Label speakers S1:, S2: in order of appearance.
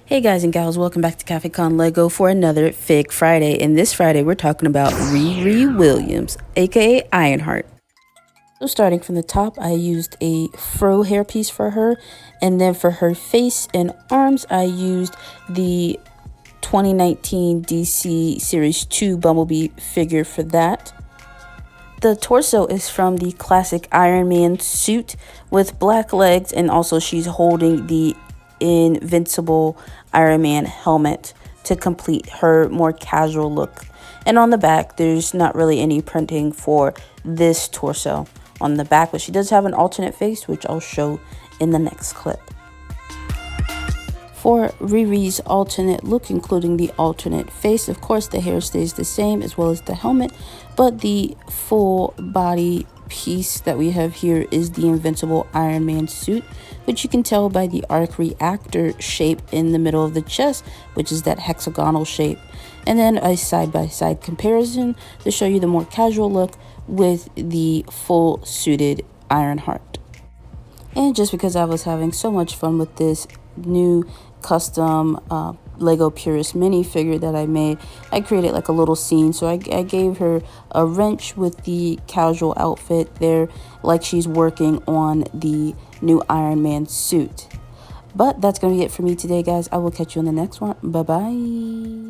S1: Hey guys and gals, welcome back to Cafe Con Lego for another Fig Friday. And this Friday we're talking about Riri Williams, aka Ironheart. So starting from the top, I used a fro hairpiece for her, and then for her face and arms I used the 2019 DC Series 2 Bumblebee figure for that. The torso is from the classic Iron Man suit with black legs, and also she's holding the invincible Iron Man helmet to complete her more casual look. And on the back, there's not really any printing for this torso on the back, but she does have an alternate face, which I'll show in the next clip. For Riri's alternate look, including the alternate face, of course the hair stays the same as well as the helmet, but the full body piece that we have here is the invincible Iron Man suit, which you can tell by the arc reactor shape in the middle of the chest, which is that hexagonal shape. And then a side-by-side comparison to show you the more casual look with the full suited Ironheart. And just because I was having so much fun with this new custom Lego Purist minifigure that I made, I created like a little scene. So I gave her a wrench with the casual outfit there, like she's working on the new Iron Man suit. But that's going to be it for me today, guys. I will catch you in the next one. Bye-bye.